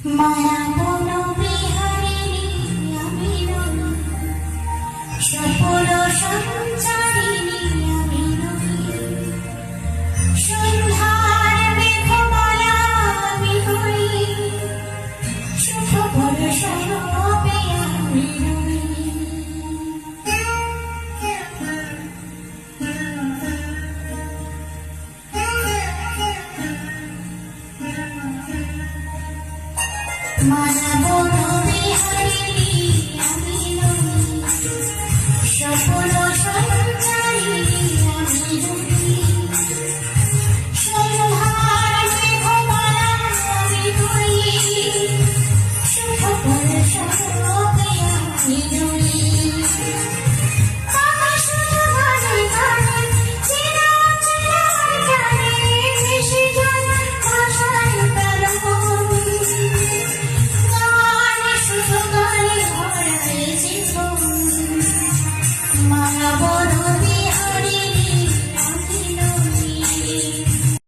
মায়া বন বিহারিণী আমি নই, সফল সঞ্চারিণী আমি নই, সন্ধ্যার মেঘমালা আমি হই, সুখবর স্বরূপে আমি নই। মায়া বন বিহারিণী আমি নই, সফল সঞ্চারিণী আমি নই, সন্ধ্যার মেঘমালা আমি হই, সুখবর স্বরূপে আমি নই। আকাশ জলে গানে চিরা চিরা জানে ভেসে যায় ভাষার প্রাণ, মায়া বন